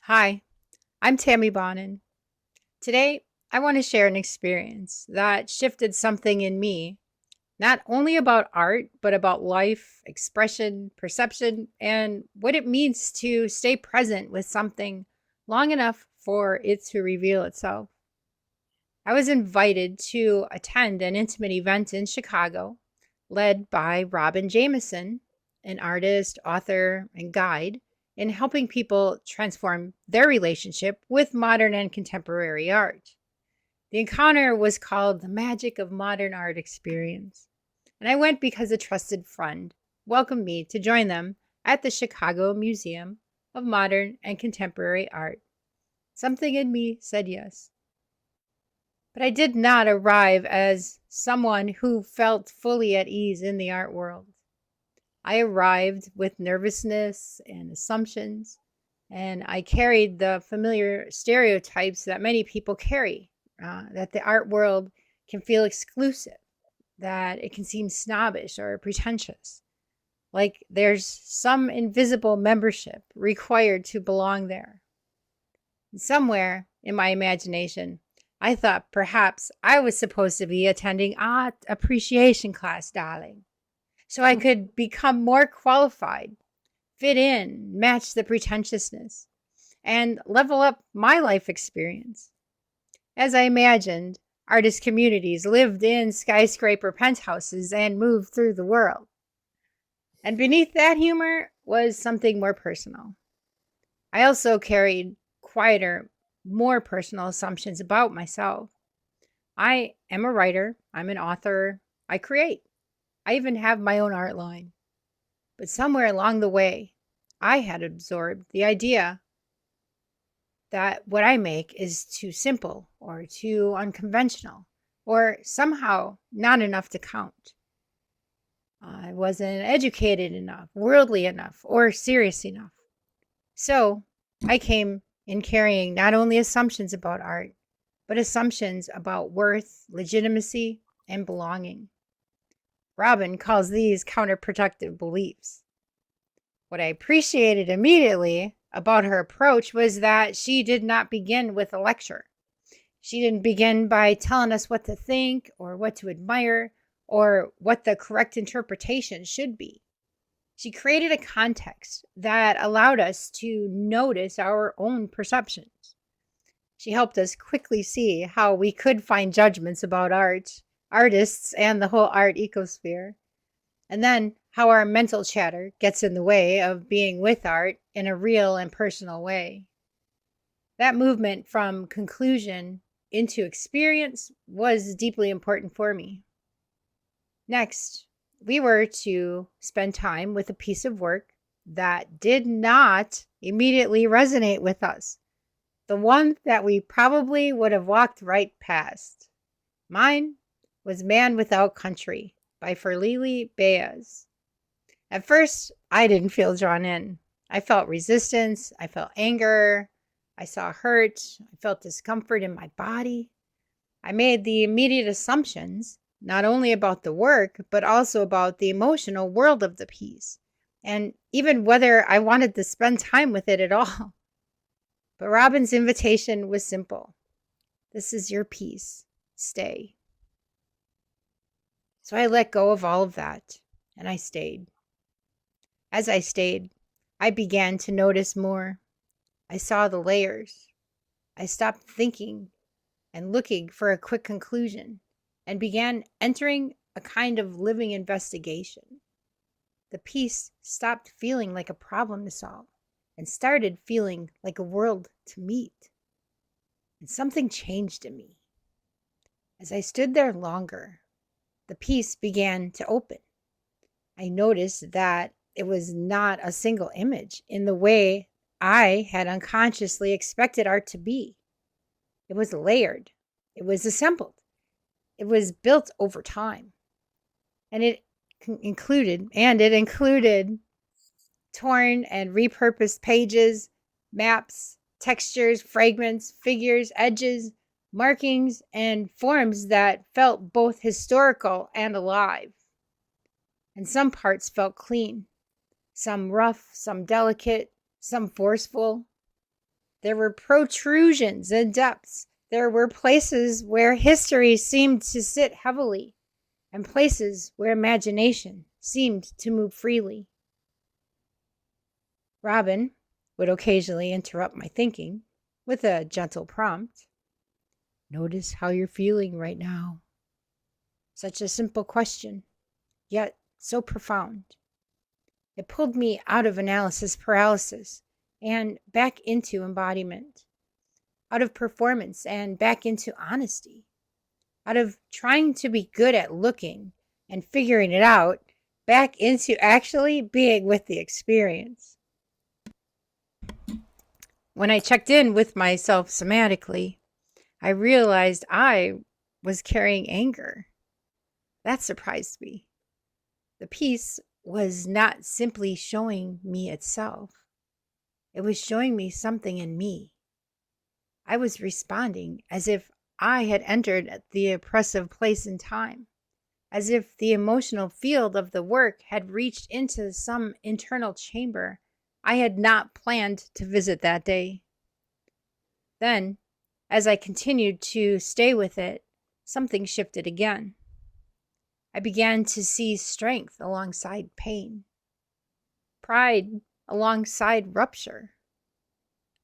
Hi, I'm Tammy Bonin. Today, I want to share an experience that shifted something in me, not only about art, but about life, expression, perception, and what it means to stay present with something long enough for it to reveal itself. I was invited to attend an intimate event in Chicago led by Robin Jameson, an artist, author, and guide in helping people transform their relationship with modern and contemporary art. The encounter was called the Magic of Modern Art Experience, and I went because a trusted friend welcomed me to join them at the Chicago Museum of Modern and Contemporary Art. Something in me said yes. But I did not arrive as someone who felt fully at ease in the art world. I arrived with nervousness and assumptions, and I carried the familiar stereotypes that many people carry, that the art world can feel exclusive, that it can seem snobbish or pretentious, like there's some invisible membership required to belong there. And somewhere in my imagination, I thought perhaps I was supposed to be attending art appreciation class, darling, so I could become more qualified, fit in, match the pretentiousness, and level up my life experience. As I imagined, artist communities lived in skyscraper penthouses and moved through the world. And beneath that humor was something more personal. I also carried quieter, more personal assumptions about myself. I am a writer, I'm an author, I create. I even have my own art line. But somewhere along the way, I had absorbed the idea that what I make is too simple or too unconventional or somehow not enough to count. I wasn't educated enough, worldly enough, or serious enough. So I came in carrying not only assumptions about art, but assumptions about worth, legitimacy, and belonging. Robin calls these counterproductive beliefs. What I appreciated immediately about her approach was that she did not begin with a lecture. She didn't begin by telling us what to think or what to admire or what the correct interpretation should be. She created a context that allowed us to notice our own perceptions. She helped us quickly see how we could find judgments about art, artists, and the whole art ecosphere, and then how our mental chatter gets in the way of being with art in a real and personal way. That movement from conclusion into experience was deeply important for me. Next, we were to spend time with a piece of work that did not immediately resonate with us, the one that we probably would have walked right past. Mine was Man Without Country by Ferlili Baez. At first, I didn't feel drawn in. I felt resistance, I felt anger, I saw hurt, I felt discomfort in my body. I made the immediate assumptions, not only about the work, but also about the emotional world of the piece, and even whether I wanted to spend time with it at all. But Robin's invitation was simple. This is your piece. Stay. So I let go of all of that, and I stayed. As I stayed, I began to notice more. I saw the layers. I stopped thinking and looking for a quick conclusion and began entering a kind of living investigation. The piece stopped feeling like a problem to solve and started feeling like a world to meet. And something changed in me. As I stood there longer, the piece began to open. I noticed that it was not a single image in the way I had unconsciously expected art to be. It was layered. It was assembled. It was built over time. And it included torn and repurposed pages, maps, textures, fragments, figures, edges, markings, and forms that felt both historical and alive. And some parts felt clean, some rough, some delicate, some forceful. There were protrusions and depths. There were places where history seemed to sit heavily, and places where imagination seemed to move freely. Robin would occasionally interrupt my thinking with a gentle prompt. Notice how you're feeling right now. Such a simple question, yet so profound. It pulled me out of analysis paralysis and back into embodiment, out of performance and back into honesty, out of trying to be good at looking and figuring it out, back into actually being with the experience. When I checked in with myself somatically, I realized I was carrying anger. That surprised me. The piece was not simply showing me itself. It was showing me something in me. I was responding as if I had entered the oppressive place in time, as if the emotional field of the work had reached into some internal chamber I had not planned to visit that day. Then, as I continued to stay with it, something shifted again. I began to see strength alongside pain, pride alongside rupture,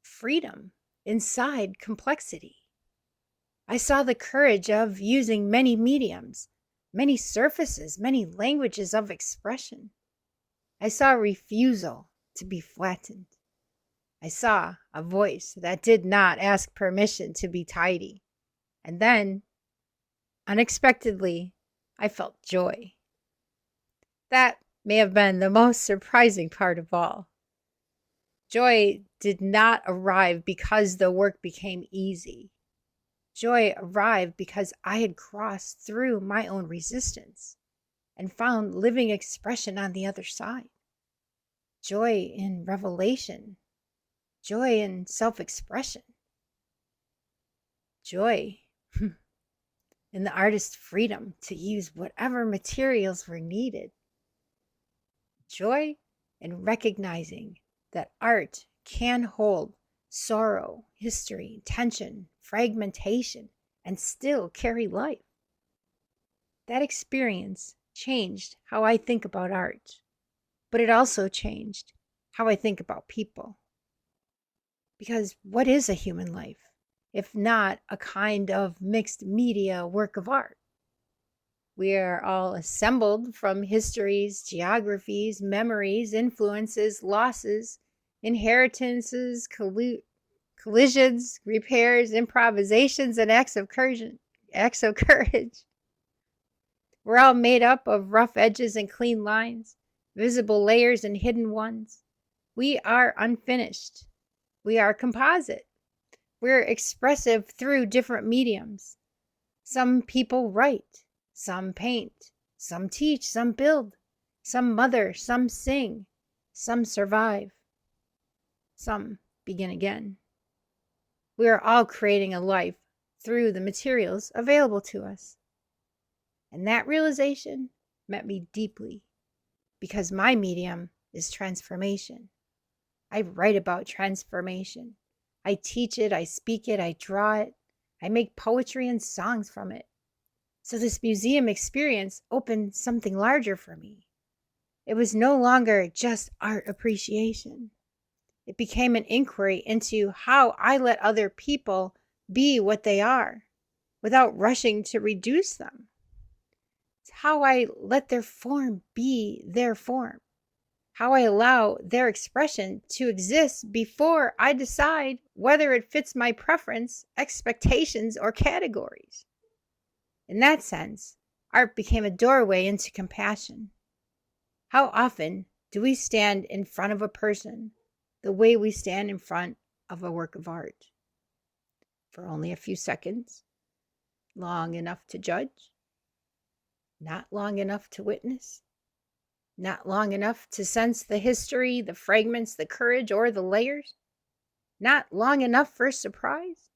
freedom inside complexity. I saw the courage of using many mediums, many surfaces, many languages of expression. I saw refusal to be flattened. I saw a voice that did not ask permission to be tidy. And then, unexpectedly, I felt joy. That may have been the most surprising part of all. Joy did not arrive because the work became easy. Joy arrived because I had crossed through my own resistance and found living expression on the other side. Joy in revelation. Joy in self-expression. Joy in the artist's freedom to use whatever materials were needed. Joy in recognizing that art can hold sorrow, history, tension, fragmentation, and still carry life. That experience changed how I think about art, but it also changed how I think about people. Because what is a human life, if not a kind of mixed media work of art? We are all assembled from histories, geographies, memories, influences, losses, inheritances, collisions, repairs, improvisations, and acts of courage. We're all made up of rough edges and clean lines, visible layers and hidden ones. We are unfinished. We are composite. We're expressive through different mediums. Some people write, some paint, some teach, some build, some mother, some sing, some survive, some begin again. We are all creating a life through the materials available to us. And that realization met me deeply because my medium is transformation. I write about transformation. I teach it, I speak it, I draw it. I make poetry and songs from it. So this museum experience opened something larger for me. It was no longer just art appreciation. It became an inquiry into how I let other people be what they are without rushing to reduce them. It's how I let their form be their form. How I allow their expression to exist before I decide whether it fits my preference, expectations, or categories. In that sense, art became a doorway into compassion. How often do we stand in front of a person the way we stand in front of a work of art? For only a few seconds, long enough to judge, not long enough to witness, not long enough to sense the history, the fragments, the courage, or the layers, not long enough for surprise.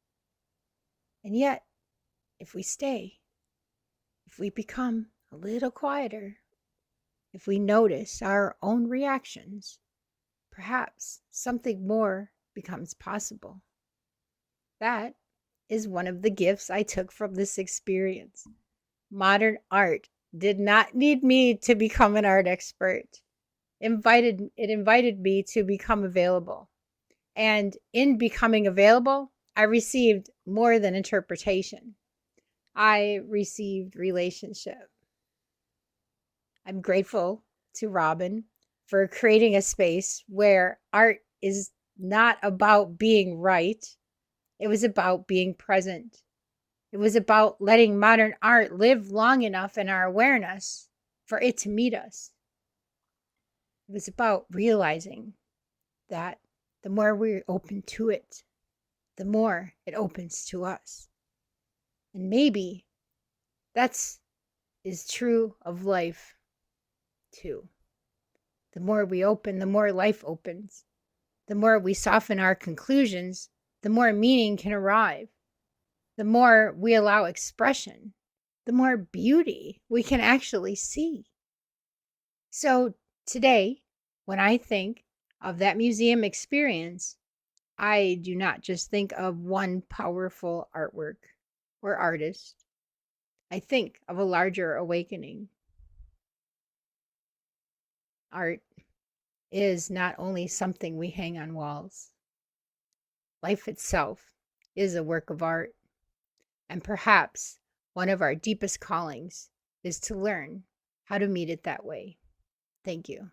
And yet, if we stay, if we become a little quieter, if we notice our own reactions, perhaps something more becomes possible. That is one of the gifts I took from this experience. Modern art did not need me to become an art expert. It invited me to become available. And in becoming available, I received more than interpretation. I received relationship. I'm grateful to Robin for creating a space where art is not about being right. It was about being present. It was about letting modern art live long enough in our awareness for it to meet us. It was about realizing that the more we're open to it, the more it opens to us. And maybe that's is true of life too. The more we open, the more life opens. The more we soften our conclusions, the more meaning can arrive. The more we allow expression, the more beauty we can actually see. So today, when I think of that museum experience, I do not just think of one powerful artwork or artist. I think of a larger awakening. Art is not only something we hang on walls, life itself is a work of art. And perhaps one of our deepest callings is to learn how to meet it that way. Thank you.